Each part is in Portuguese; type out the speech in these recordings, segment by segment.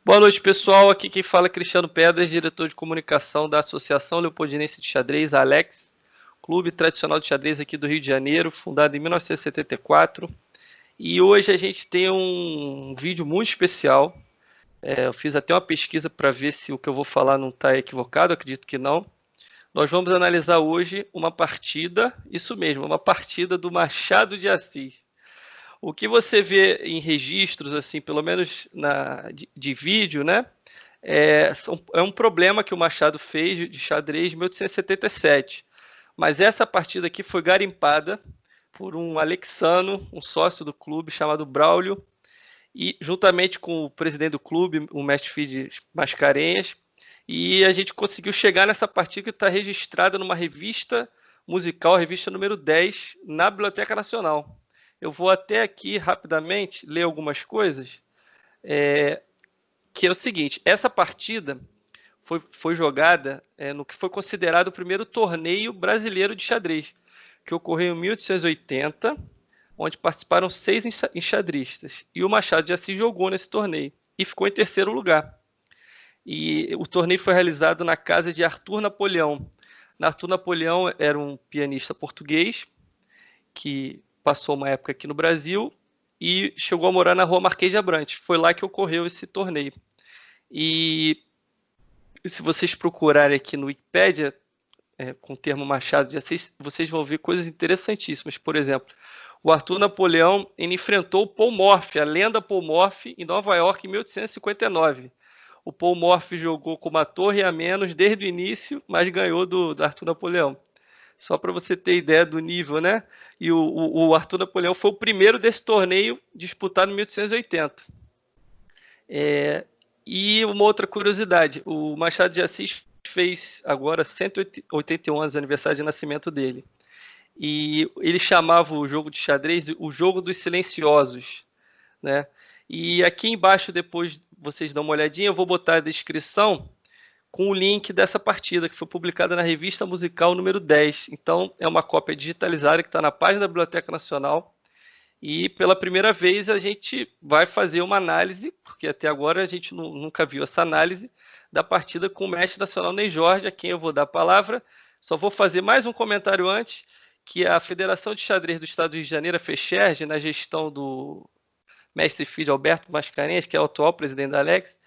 Boa noite, pessoal. Aqui quem fala é Cristiano Pedras, diretor de comunicação da Associação Leopoldinense de Xadrez, a Alex, clube tradicional de xadrez aqui do Rio de Janeiro, fundado em 1974. E hoje a gente tem um vídeo muito especial. Eu fiz até uma pesquisa para ver se o que eu vou falar não está equivocado, acredito que não. Nós vamos analisar hoje uma partida, isso mesmo, uma partida do Machado de Assis. O que você vê em registros, assim, pelo menos de vídeo, né? É um problema que o Machado fez de xadrez em 1877. Mas essa partida aqui foi garimpada por um alexano, um sócio do clube chamado Braulio, e juntamente com o presidente do clube, o mestre Fides Mascarenhas, e a gente conseguiu chegar nessa partida que está registrada numa revista musical, a revista número 10, na Biblioteca Nacional. Eu vou até aqui rapidamente ler algumas coisas, que é o seguinte: essa partida foi jogada no que foi considerado o primeiro torneio brasileiro de xadrez, que ocorreu em 1880, onde participaram 6 enxadristas. E o Machado de Assis jogou nesse torneio e ficou em terceiro lugar. E o torneio foi realizado na casa de Arthur Napoleão. Arthur Napoleão era um pianista português que passou uma época aqui no Brasil e chegou a morar na rua Marquês de Abrantes. Foi lá que ocorreu esse torneio. E se vocês procurarem aqui no Wikipedia, com o termo Machado de Assis, vocês vão ver coisas interessantíssimas. Por exemplo, o Arthur Napoleão ele enfrentou o Paul Morphy, a lenda Paul Morphy, em Nova York, em 1859. O Paul Morphy jogou com uma torre a menos desde o início, mas ganhou do Arthur Napoleão. Só para você ter ideia do nível, né? E o Arthur Napoleão foi o primeiro desse torneio disputado em 1880. E uma outra curiosidade, o Machado de Assis fez agora 181 anos, aniversário de nascimento dele. E ele chamava o jogo de xadrez o jogo dos silenciosos, né? E aqui embaixo, depois vocês dão uma olhadinha, eu vou botar a descrição com o link dessa partida, que foi publicada na Revista Musical número 10. Então, é uma cópia digitalizada que está na página da Biblioteca Nacional. E pela primeira vez a gente vai fazer uma análise, porque até agora a gente nunca viu essa análise da partida com o mestre nacional Ney Jorge, a quem eu vou dar a palavra. Só vou fazer mais um comentário antes, que a Federação de Xadrez do Estado do Rio de Janeiro, a FEXERJ, na gestão do mestre Fides Alberto Mascarenhas, que é o atual presidente da Alex,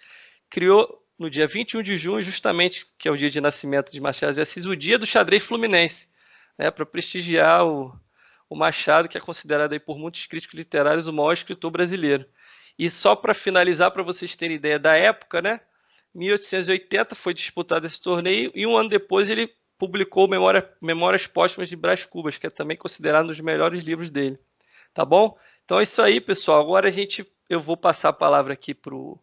criou no dia 21 de junho, justamente, que é o dia de nascimento de Machado de Assis, o Dia do Xadrez Fluminense, né, para prestigiar o Machado, que é considerado aí por muitos críticos literários o maior escritor brasileiro. E só para finalizar, para vocês terem ideia da época, né? 1880 foi disputado esse torneio e um ano depois ele publicou Memórias Póstumas de Brás Cubas, que é também considerado um dos melhores livros dele. Tá bom? Então é isso aí, pessoal. Agora eu vou passar a palavra aqui para o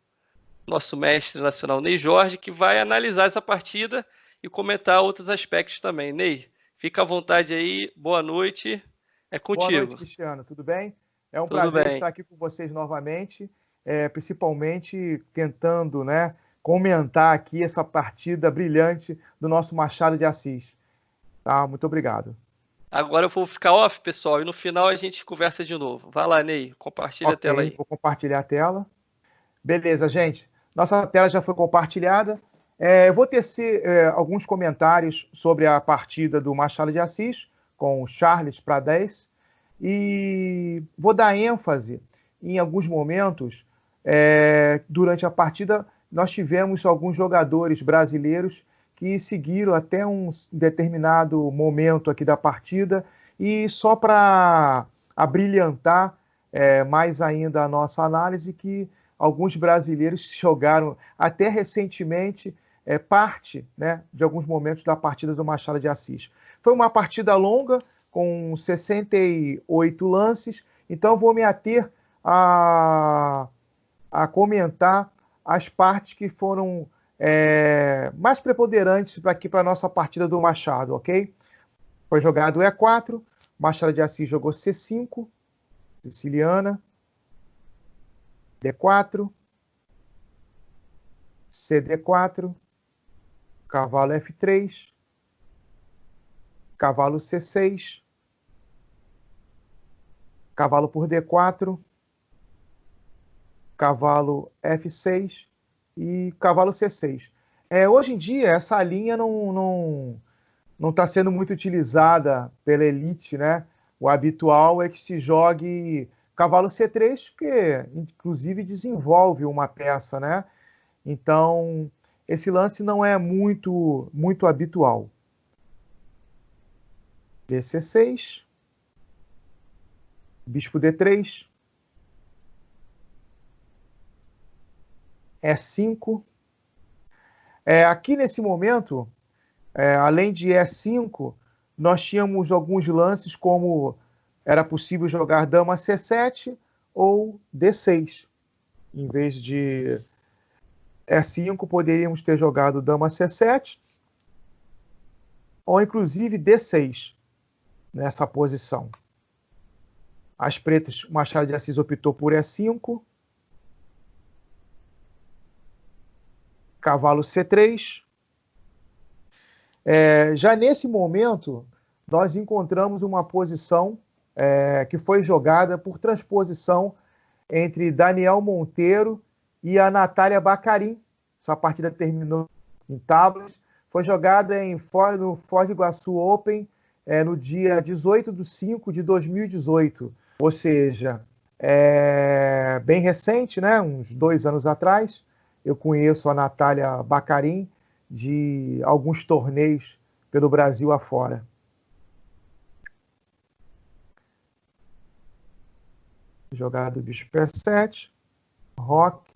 nosso mestre nacional Ney Jorge, que vai analisar essa partida e comentar outros aspectos também. Ney, fica à vontade aí. Boa noite. É Boa noite, contigo. Cristiano. Tudo bem? É um Tudo prazer bem. estar aqui com vocês novamente, principalmente tentando, né, comentar aqui essa partida brilhante do nosso Machado de Assis. Tá? Muito obrigado. Agora eu vou ficar off, pessoal, e no final a gente conversa de novo. Vai lá, Ney, compartilha a tela Ok, aí. vou compartilhar a tela. Beleza, gente. Nossa tela já foi compartilhada. Eu vou tecer alguns comentários sobre a partida do Machado de Assis com o Charles Pradès e vou dar ênfase em alguns momentos. Durante a partida, nós tivemos alguns jogadores brasileiros que seguiram até um determinado momento aqui da partida e só para abrilhantar mais ainda a nossa análise, que alguns brasileiros jogaram até recentemente parte, né, de alguns momentos da partida do Machado de Assis. Foi uma partida longa, com 68 lances, então vou me ater a comentar as partes que foram mais preponderantes aqui para a nossa partida do Machado, ok? Foi jogado E4, Machado de Assis jogou C5, siciliana, D4, CD4, cavalo F3, cavalo C6, cavalo por D4, cavalo F6, e cavalo C6. Hoje em dia, essa linha não está sendo muito utilizada pela elite, né? O habitual é que se jogue cavalo C3, que inclusive desenvolve uma peça, né? Então, esse lance não é muito habitual. BC6, bispo D3, E5. Aqui nesse momento, além de E5, nós tínhamos alguns lances como era possível jogar dama C7 ou D6. Em vez de E5, poderíamos ter jogado dama C7 ou inclusive D6 nessa posição. As pretas, Machado de Assis optou por E5. Cavalo C3. Já nesse momento, nós encontramos uma posição que foi jogada por transposição entre Daniel Monteiro e a Natália Bacarin. Essa partida terminou em tábuas. Foi jogada no Foz do Iguaçu Open no dia 18/5/2018. Ou seja, bem recente, né? Uns 2 anos atrás. Eu conheço a Natália Bacarin de alguns torneios pelo Brasil afora. Jogada do bispo P7, roque.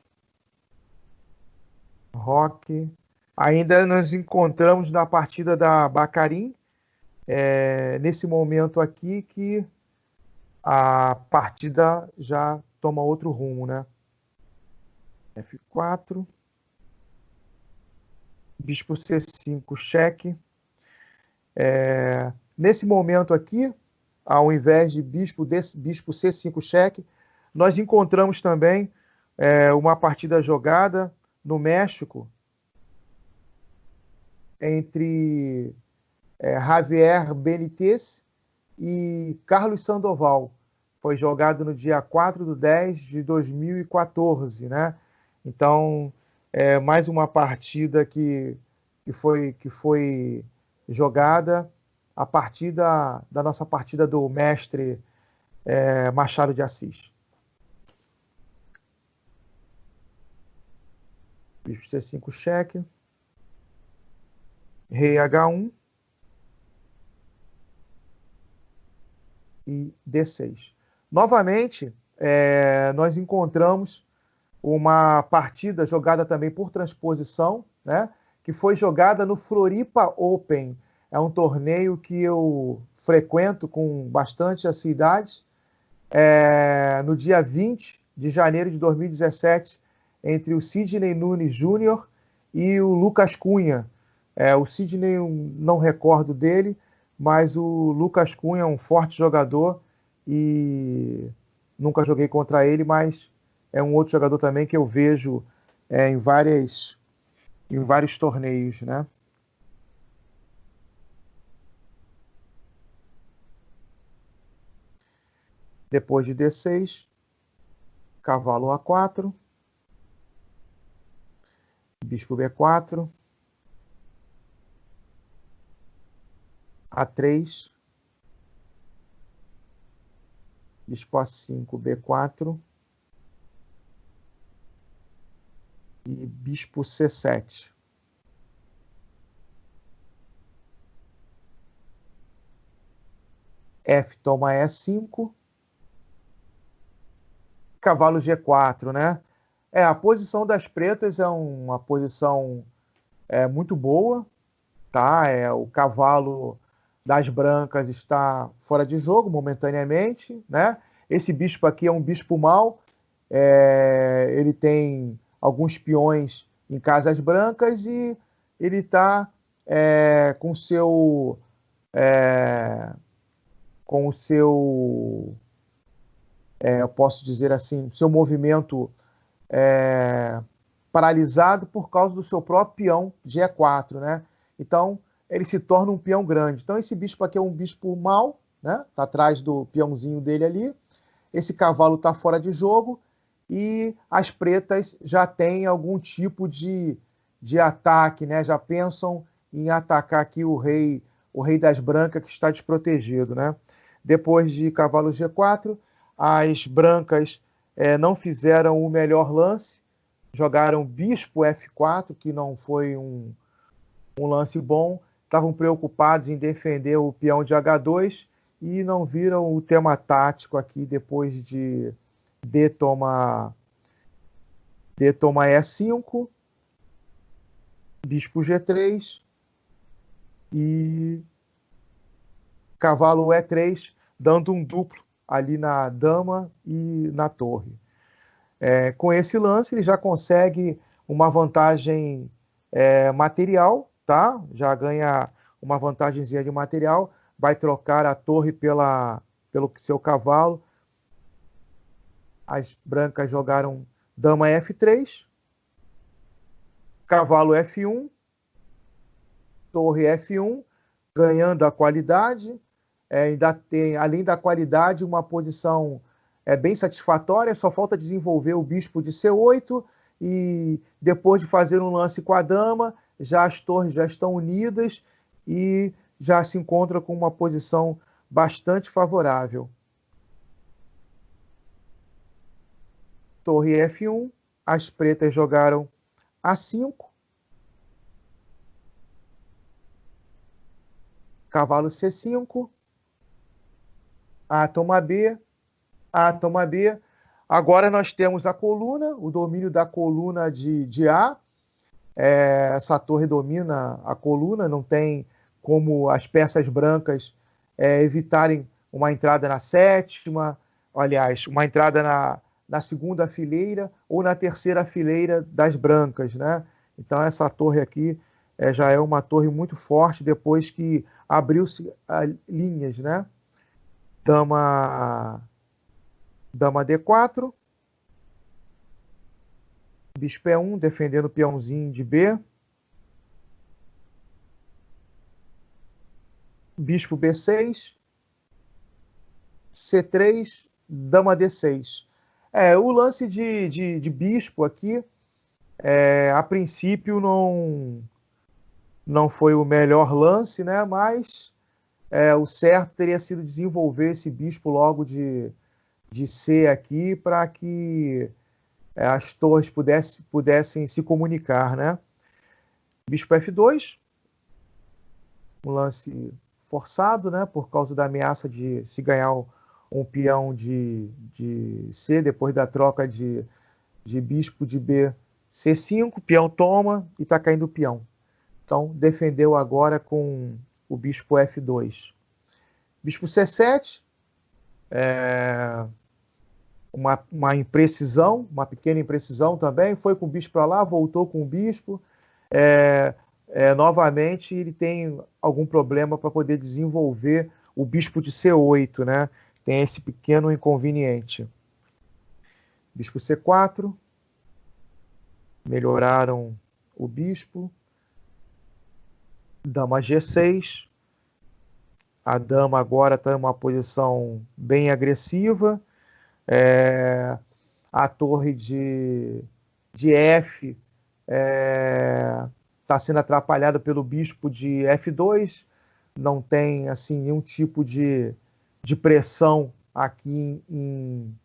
Ainda nos encontramos na partida da Bacarin, nesse momento aqui que a partida já toma outro rumo, né? F4, bispo C5, cheque. Nesse momento aqui, ao invés de bispo C5 cheque, nós encontramos também uma partida jogada no México entre Javier Benítez e Carlos Sandoval. Foi jogado no dia 4/10/2014, né? Então, mais uma partida que foi jogada a partir da nossa partida do mestre Machado de Assis. Bispo C5 cheque. Rei H1. E D6. Novamente, nós encontramos uma partida jogada também por transposição, né? Que foi jogada no Floripa Open. É um torneio que eu frequento com bastante assiduidade. No dia 20 de janeiro de 2017, entre o Sidney Nunes Júnior e o Lucas Cunha. O Sidney, eu não recordo dele, mas o Lucas Cunha é um forte jogador e nunca joguei contra ele, mas é um outro jogador também que eu vejo em vários torneios, né? Depois de D6, cavalo A4, bispo B4, A3, bispo A5, B4 e bispo C7. F toma E5, cavalo G4, né? A posição das pretas é uma posição muito boa, tá? O cavalo das brancas está fora de jogo momentaneamente, né? Esse bispo aqui é um bispo mau, ele tem alguns peões em casas brancas e ele está com o seu eu posso dizer assim, seu movimento paralisado por causa do seu próprio peão G4, né? Então, ele se torna um peão grande. Então, esse bispo aqui é um bispo mau, né? Tá atrás do peãozinho dele ali. Esse cavalo está fora de jogo e as pretas já têm algum tipo de ataque, né? Já pensam em atacar aqui o rei das brancas que está desprotegido, né? Depois de cavalo G4, as brancas não fizeram o melhor lance, jogaram bispo F4, que não foi um lance bom, estavam preocupados em defender o peão de H2 e não viram o tema tático aqui depois de D toma E5, bispo G3 e cavalo E3, dando um duplo ali na dama e na torre. Com esse lance, ele já consegue uma vantagem material, tá? Já ganha uma vantagemzinha de material, vai trocar a torre pelo seu cavalo. As brancas jogaram dama F3, cavalo F1, torre F1, ganhando a qualidade. Ainda tem, além da qualidade, uma posição bem satisfatória, só falta desenvolver o bispo de C8 e depois de fazer um lance com a dama, já as torres já estão unidas e já se encontra com uma posição bastante favorável. Torre F1, as pretas jogaram A5, cavalo C5, A toma B, A toma B. Agora nós temos a coluna, o domínio da coluna de A. Essa torre domina a coluna, não tem como as peças brancas evitarem uma entrada na sétima, aliás, uma entrada na segunda fileira ou na terceira fileira das brancas, né? Então essa torre aqui já é uma torre muito forte depois que abriu-se linhas, né? Dama D4, bispo E1, defendendo o peãozinho de B, bispo B6, C3, dama D6. O lance de bispo aqui, a princípio não foi o melhor lance, né? Mas o certo teria sido desenvolver esse bispo logo de C aqui para que as torres pudessem se comunicar, né? Bispo F2, um lance forçado, né? Por causa da ameaça de se ganhar um peão de C depois da troca de bispo de B C5, peão toma e está caindo o peão. Então defendeu agora com o bispo F2. Bispo C7, uma imprecisão, uma pequena imprecisão também, foi com o bispo para lá, voltou com o bispo, novamente ele tem algum problema para poder desenvolver o bispo de C8, né? Tem esse pequeno inconveniente. Bispo C4, melhoraram o bispo, dama G6, a dama agora está em uma posição bem agressiva, a torre de F está sendo atrapalhada pelo bispo de F2, não tem assim nenhum tipo de pressão aqui em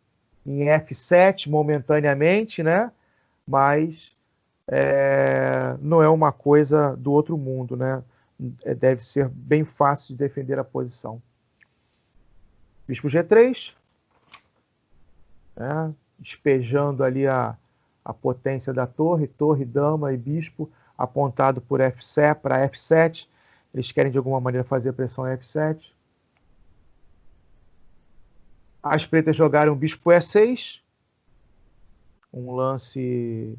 F7 momentaneamente, né? Mas não é uma coisa do outro mundo, né? Deve ser bem fácil de defender a posição. Bispo G3, despejando ali a potência da torre, dama e bispo apontado por F7 para F7. Eles querem de alguma maneira fazer pressão em F7. As pretas jogaram bispo E6, um lance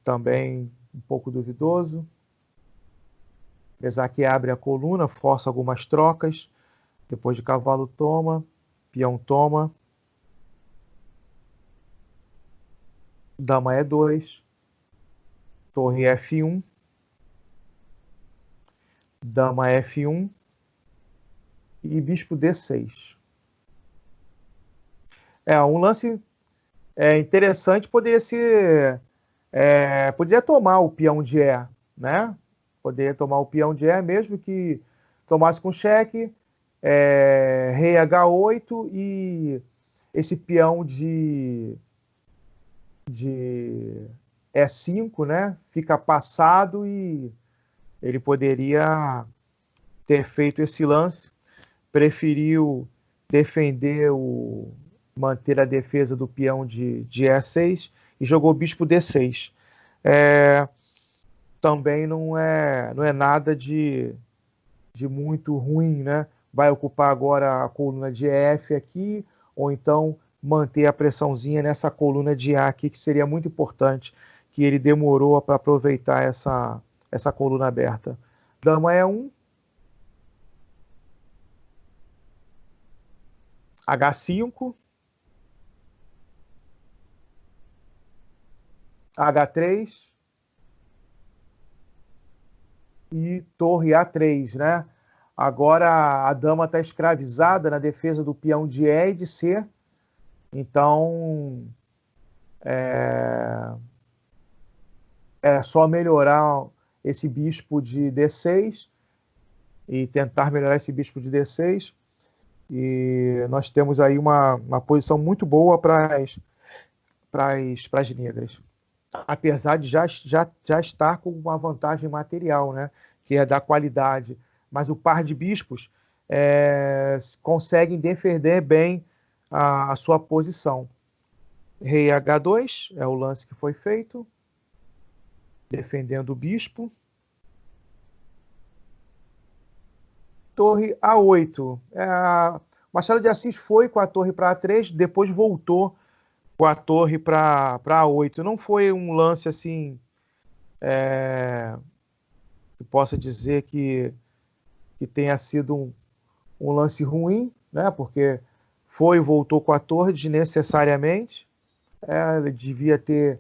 também um pouco duvidoso. Apesar que abre a coluna, força algumas trocas. Depois de cavalo toma, peão toma, dama E2, torre F1, dama F1 e bispo D6. Um lance interessante poderia ser... poderia tomar o peão de E, né? Poderia tomar o peão de E, mesmo que tomasse com cheque, rei H8 e esse peão de E5, né? Fica passado e ele poderia ter feito esse lance, preferiu manter a defesa do peão de E6 e jogou bispo D6. Também não é nada de muito ruim, né? Vai ocupar agora a coluna de F aqui, ou então manter a pressãozinha nessa coluna de A aqui, que seria muito importante, que ele demorou para aproveitar essa coluna aberta. Dama E1, H5, H3 e torre A3, né? Agora a dama está escravizada na defesa do peão de E e de C, então é só melhorar esse bispo de D6 e tentar melhorar esse bispo de D6, e nós temos aí uma posição muito boa para as negras, apesar de já estar com uma vantagem material, né, que é da qualidade, mas o par de bispos conseguem defender bem a sua posição. Rei H2 é o lance que foi feito, defendendo o bispo. Torre A8. Machado de Assis foi com a torre para A3, depois voltou com a torre para A8. Não foi um lance assim que possa dizer que tenha sido um lance ruim, né? Porque foi e voltou com a torre desnecessariamente. Ele devia ter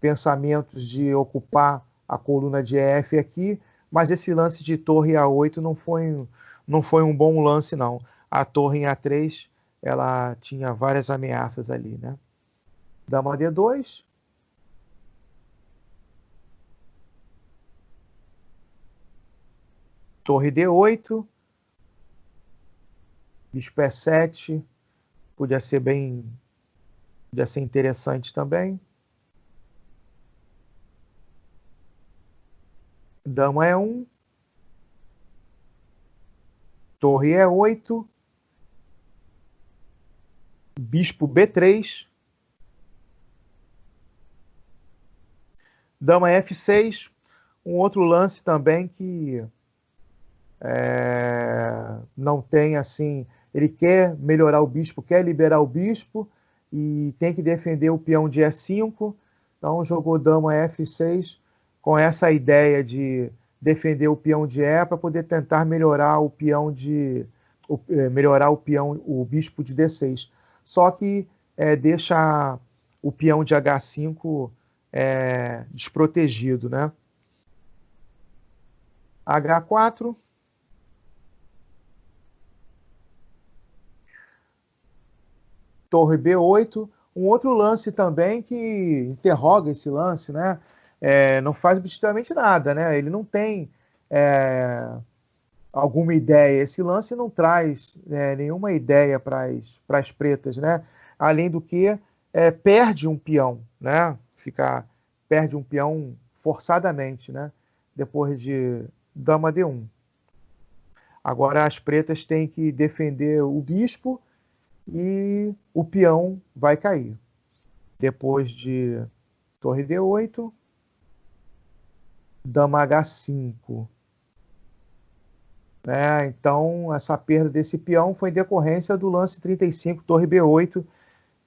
pensamentos de ocupar a coluna de F aqui, mas esse lance de torre A8 não foi um bom lance, não. A torre em A3, ela tinha várias ameaças ali, né? Dama D2. Torre D8. Bispo E7. Podia ser interessante também. Dama E1. Torre E8. Bispo B3. Dama F6. Um outro lance também que não tem assim... Ele quer melhorar o bispo, quer liberar o bispo e tem que defender o peão de E5. Então jogou dama F6 com essa ideia de defender o peão de E para poder tentar melhorar o bispo de D6. Só que deixa o peão de H5 desprotegido, né? H4. Torre B8, um outro lance também que interroga esse lance, né? Não faz absolutamente nada, né? Ele não tem alguma ideia. Esse lance não traz nenhuma ideia para as pretas, né? Além do que perde um peão, né? Perde um peão forçadamente, né? Depois de dama D1. Agora as pretas têm que defender o bispo e o peão vai cair. Depois de torre D8, dama H5. Então, essa perda desse peão foi em decorrência do lance 35, torre B8,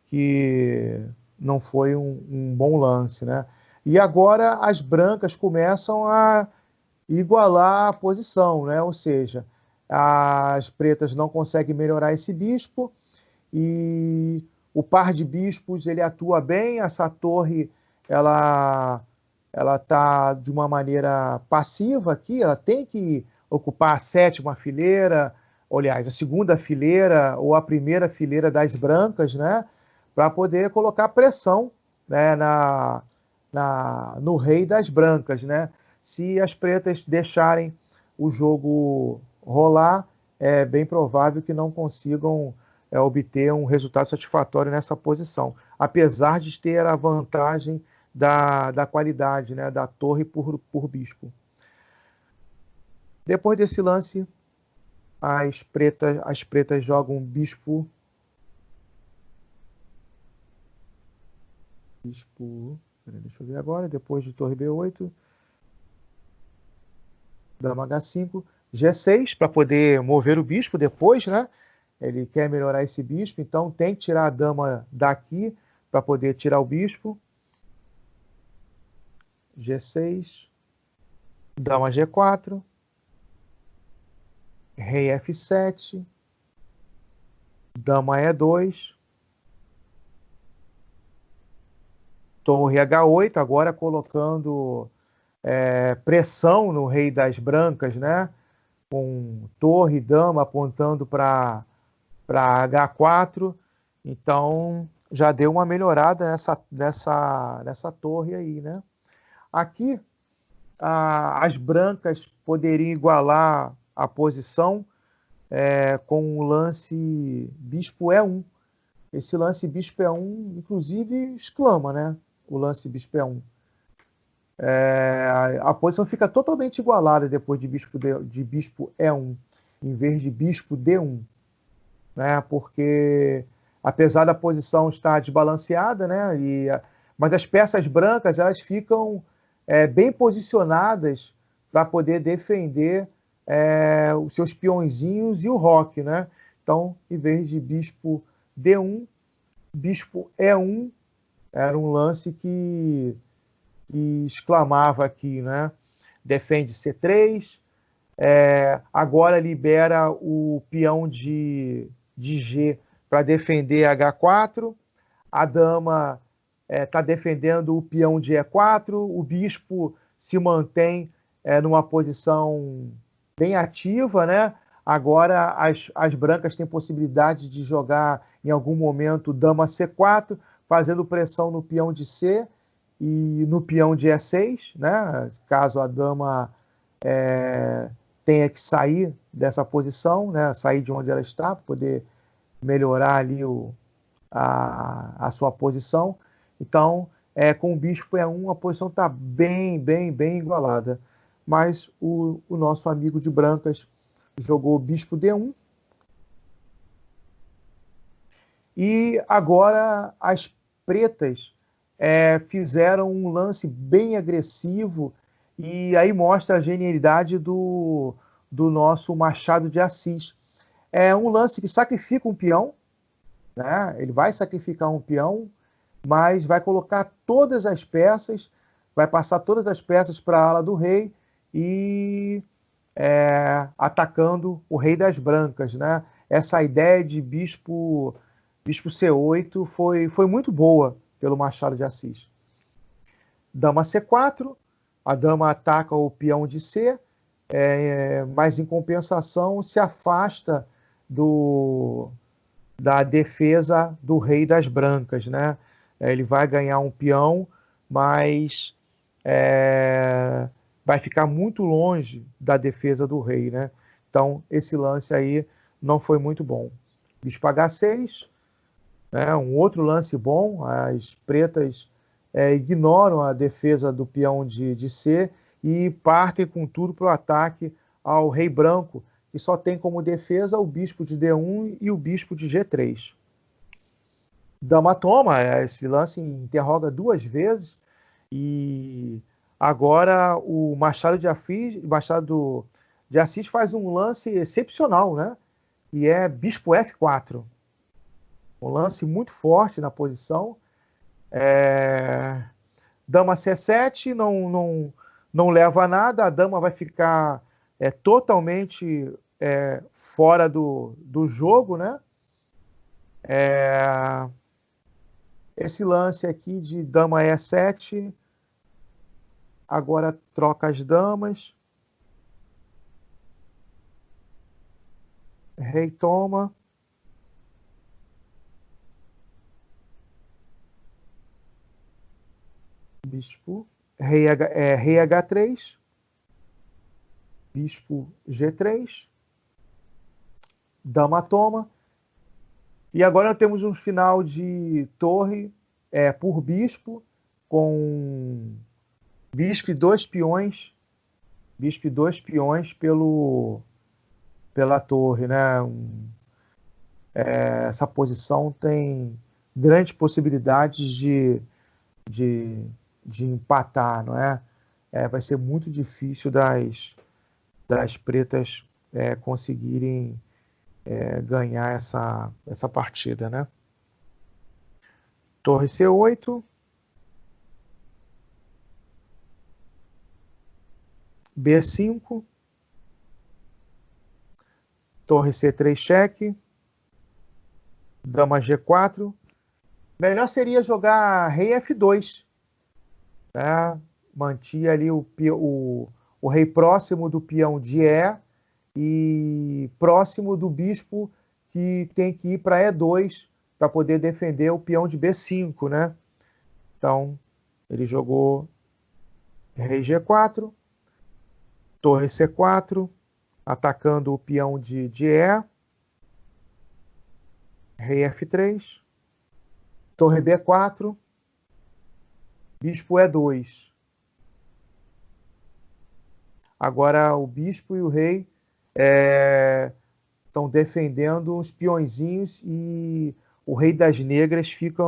que não foi um bom lance, né? E agora as brancas começam a igualar a posição, né? Ou seja, as pretas não conseguem melhorar esse bispo, e o par de bispos ele atua bem. Essa torre ela está de uma maneira passiva aqui, ela tem que ocupar a sétima fileira, aliás, a segunda fileira ou a primeira fileira das brancas, né? Para poder colocar pressão, né, no rei das brancas, né? Se as pretas deixarem o jogo rolar, é bem provável que não consigam obter um resultado satisfatório nessa posição, apesar de ter a vantagem da qualidade, né, da torre por bispo. Depois desse lance, as pretas jogam bispo. Deixa eu ver agora. Depois de torre B8, dama H5, G6 para poder mover o bispo depois, né? Ele quer melhorar esse bispo, então tem que tirar a dama daqui para poder tirar o bispo. G6, dama G4, rei F7, dama E2, torre H8, agora colocando pressão no rei das brancas, né? Com torre e dama apontando para H4. Então, já deu uma melhorada nessa torre aí, né? Aqui, as brancas poderiam igualar a posição com o lance bispo E1. Esse lance bispo E1, inclusive, exclama, né? O lance bispo E1. A posição fica totalmente igualada depois de bispo E1, em vez de bispo D1, né? Porque, apesar da posição estar desbalanceada, né? Mas as peças brancas elas ficam bem posicionadas para poder defender os seus peõezinhos e o roque, né? Então, em vez de bispo D1, bispo E1 era um lance que exclamava aqui, né? Defende C3, agora libera o peão de G para defender H4, a dama está defendendo o peão de E4, o bispo se mantém numa posição bem ativa, né? Agora as brancas têm possibilidade de jogar em algum momento dama C4, fazendo pressão no peão de C e no peão de E6, né? Caso a dama tenha que sair dessa posição, né? Sair de onde ela está, para poder melhorar ali a sua posição. Então, com o bispo E1, a posição está bem igualada. Mas o nosso amigo de brancas jogou o bispo D1. E agora as pretas fizeram um lance bem agressivo e aí mostra a genialidade do nosso Machado de Assis. É um lance que sacrifica um peão, né? Ele vai sacrificar um peão, mas vai colocar todas as peças, vai passar todas as peças para a ala do rei e atacando o rei das brancas, né? Essa ideia de bispo C8 foi muito boa pelo Machado de Assis. Dama C4, a dama ataca o peão de C, mas em compensação se afasta da defesa do rei das brancas, né? Ele vai ganhar um peão, mas vai ficar muito longe da defesa do rei, né? Então, esse lance aí não foi muito bom. Bispo H6, né? Um outro lance bom, as pretas ignoram a defesa do peão de C e partem com tudo para o ataque ao rei branco, que só tem como defesa o bispo de D1 e o bispo de G3. Dama toma, esse lance interroga duas vezes e agora o Machado de Assis faz um lance excepcional, né? E é bispo F4. Um lance muito forte na posição. Dama C7 não leva a nada, a dama vai ficar totalmente fora do jogo, né? Esse lance aqui de dama E7, agora troca as damas. Rei toma. Bispo. Rei H3. Bispo G3. Dama toma. E agora temos um final de torre por bispo, com bispo e 2 peões. Bispo e 2 peões pela torre, né? Essa posição tem grandes possibilidades de empatar, não é? Vai ser muito difícil das pretas conseguirem ganhar essa partida, né? Torre C8. B5. Torre C3 cheque. Dama G4. Melhor seria jogar rei F2. Né? Mantia ali o rei próximo do peão de E e próximo do bispo que tem que ir para E2 para poder defender o peão de B5, né? Então, ele jogou rei G4, torre C4, atacando o peão de E, rei F3, torre B4, bispo E2. Agora o bispo e o rei estão defendendo os peõezinhos e o rei das negras fica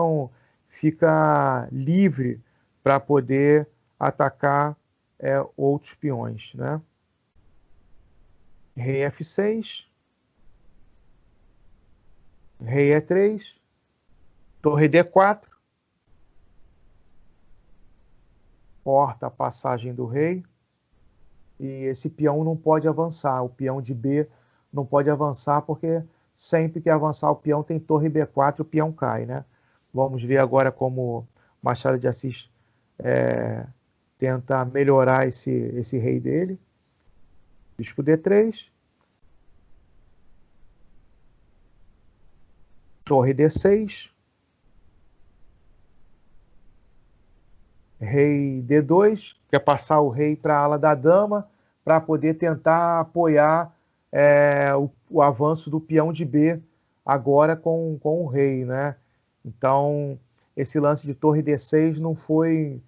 livre para poder atacar outros peões, né? Rei F6, rei E3, torre D4, corta a passagem do rei, e esse peão não pode avançar, o peão de B não pode avançar, porque sempre que avançar o peão tem torre B4, o peão cai, né? Vamos ver agora como Machado de Assis tenta melhorar esse rei dele. Bispo D3. Torre D6. Rei D2. Quer passar o rei para a ala da dama para poder tentar apoiar o avanço do peão de B agora com o rei, né? Então, esse lance de torre D6 não foi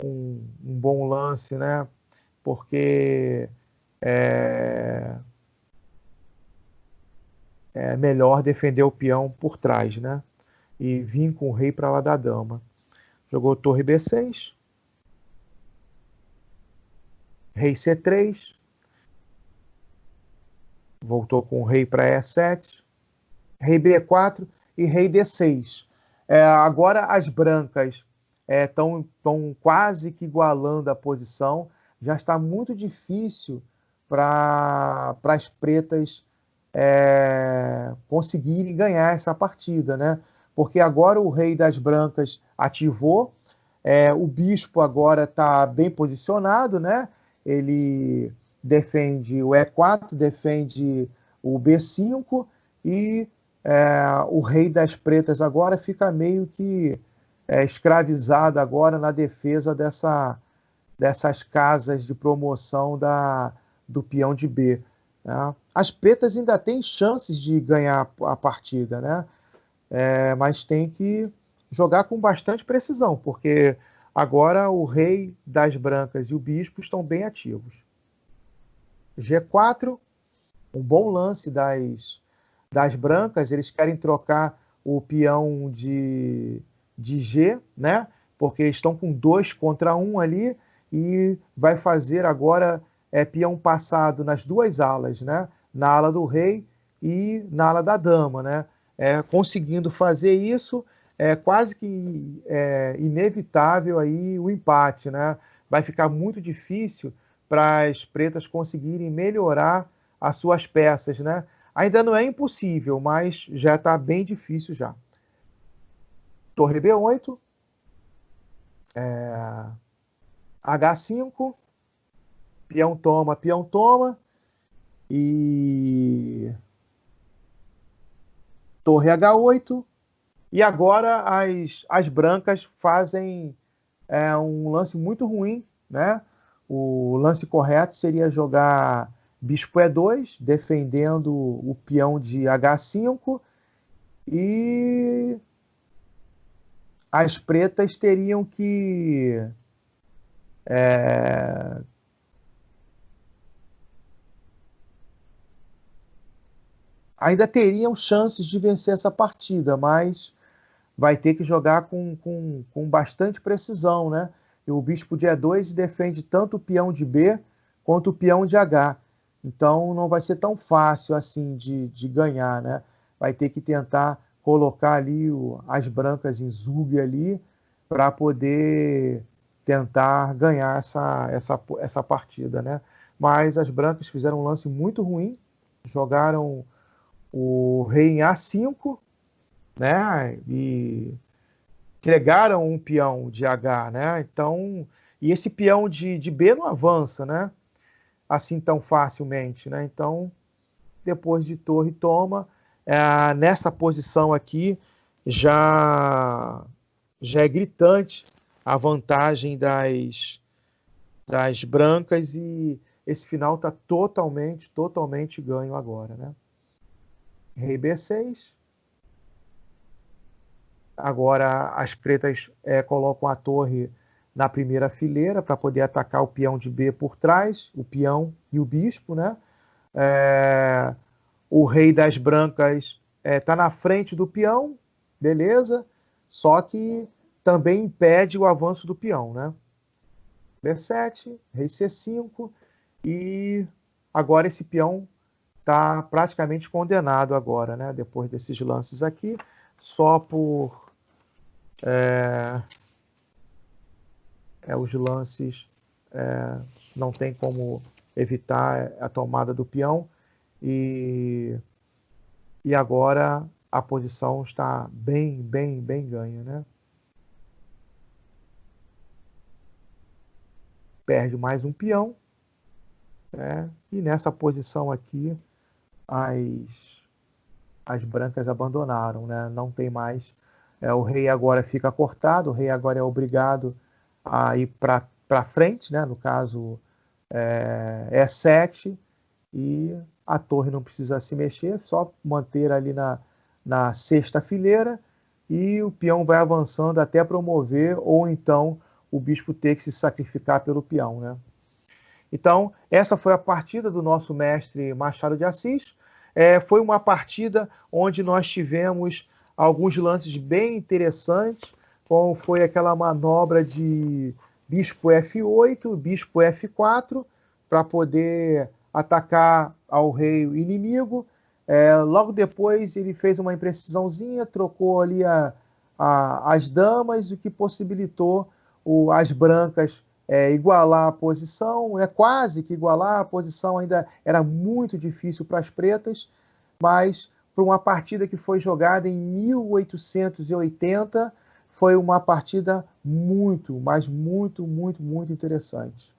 um bom lance, né? Porque é melhor defender o peão por trás, né? E vir com o rei para lá da dama. Jogou torre B6. Rei C3. Voltou com o rei para E7. Rei B4 e rei D6. Agora as brancas estão quase que igualando a posição. Já está muito difícil para as pretas conseguirem ganhar essa partida, né? Porque agora o rei das brancas ativou, o bispo agora está bem posicionado, né? Ele defende o E4, defende o B5 e o rei das pretas agora fica meio que escravizado agora na defesa dessas casas de promoção do peão de B. Né? As pretas ainda têm chances de ganhar a partida, né? Mas tem que jogar com bastante precisão, porque agora o rei das brancas e o bispo estão bem ativos. G4, um bom lance das brancas, eles querem trocar o peão de G, né? Porque estão com 2 contra 1 ali e vai fazer agora peão passado nas duas alas, né? Na ala do rei e na ala da dama, né? Conseguindo fazer isso, quase que inevitável aí o empate, né? Vai ficar muito difícil para as pretas conseguirem melhorar as suas peças, né? Ainda não é impossível, mas já está bem difícil já. Torre B8, H5, peão toma, e torre H8, e agora as brancas fazem um lance muito ruim, né? O lance correto seria jogar bispo E2, defendendo o peão de H5, e as pretas teriam que ainda teriam chances de vencer essa partida, mas vai ter que jogar com bastante precisão, né? E o bispo de E2 defende tanto o peão de B quanto o peão de H. Então não vai ser tão fácil assim de ganhar, né? Vai ter que tentar colocar ali as brancas em zug ali para poder tentar ganhar essa partida, né? Mas as brancas fizeram um lance muito ruim, jogaram o rei em A5, né? E entregaram um peão de H, né? Então, e esse peão de B não avança, né? Assim tão facilmente, né? Então, depois de torre toma, nessa posição aqui já é gritante a vantagem das brancas, e esse final está totalmente ganho agora, né? Rei B6. Agora as pretas colocam a torre na primeira fileira para poder atacar o peão de B por trás, o peão e o bispo, né? O rei das brancas está na frente do peão, beleza, só que também impede o avanço do peão, né? B7, rei C5, e agora esse peão está praticamente condenado agora, né? Depois desses lances aqui, só por os lances não tem como evitar a tomada do peão, e agora a posição está bem ganha, né? Perde mais um peão, né? E nessa posição aqui as brancas abandonaram, né? Não tem mais. O rei agora fica cortado, o rei agora é obrigado a ir para frente, né? No caso E7, e a torre não precisa se mexer, só manter ali na sexta fileira, e o peão vai avançando até promover, ou então o bispo ter que se sacrificar pelo peão, né? Então, essa foi a partida do nosso mestre Machado de Assis. Foi uma partida onde nós tivemos alguns lances bem interessantes, como foi aquela manobra de bispo F8, bispo F4, para poder atacar ao rei inimigo. Logo depois ele fez uma imprecisãozinha, trocou ali as damas, o que possibilitou as brancas igualar a posição, quase que igualar a posição. Ainda era muito difícil para as pretas, mas para uma partida que foi jogada em 1880, foi uma partida muito interessante.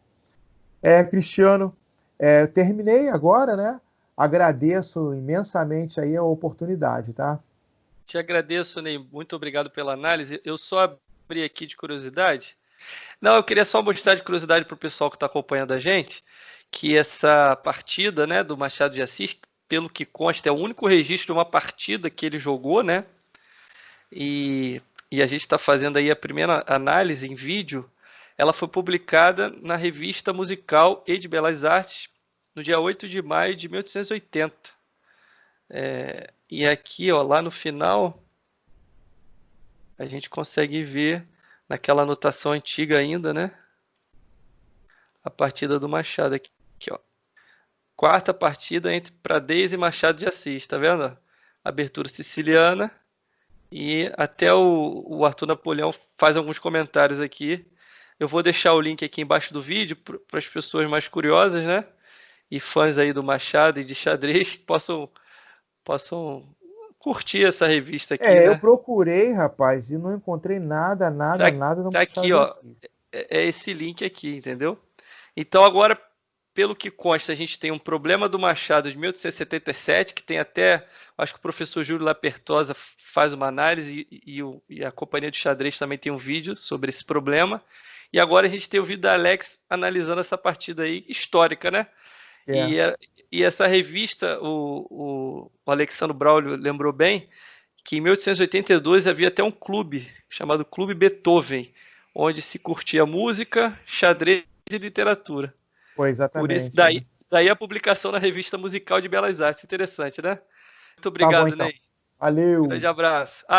Cristiano, terminei agora, né? Agradeço imensamente aí a oportunidade, tá? Te agradeço, Ney. Muito obrigado pela análise. Eu só abri aqui de curiosidade. Não, eu queria só mostrar de curiosidade para o pessoal que está acompanhando a gente, que essa partida, né, do Machado de Assis, pelo que consta, é o único registro de uma partida que ele jogou, né? E a gente está fazendo aí a primeira análise em vídeo. Ela foi publicada na Revista Musical e de Belas Artes no dia 8 de maio de 1880. E aqui, ó, lá no final, a gente consegue ver naquela anotação antiga ainda, né? A partida do Machado aqui, ó. Quarta partida entre Pradez e Machado de Assis, tá vendo? Abertura siciliana. E até o Arthur Napoleão faz alguns comentários aqui. Eu vou deixar o link aqui embaixo do vídeo para as pessoas mais curiosas, né? E fãs aí do Machado e de xadrez que possam curtir essa revista aqui, né? Eu procurei, rapaz, e não encontrei nada no Tá Machado aqui, de ó. Assis. É esse link aqui, entendeu? Então agora, pelo que consta, a gente tem um problema do Machado de 1877, que tem até, acho que o professor Júlio Lapertosa faz uma análise e a Companhia de Xadrez também tem um vídeo sobre esse problema. E agora a gente tem o vídeo da Alex analisando essa partida aí histórica, né? E essa revista, o Alexandre Braulio lembrou bem, que em 1882 havia até um clube chamado Clube Beethoven, onde se curtia música, xadrez e literatura. Foi exatamente. Por isso, daí a publicação na Revista Musical de Belas Artes. Interessante, né? Muito obrigado, Tá bom, então. Ney. Valeu. Grande abraço.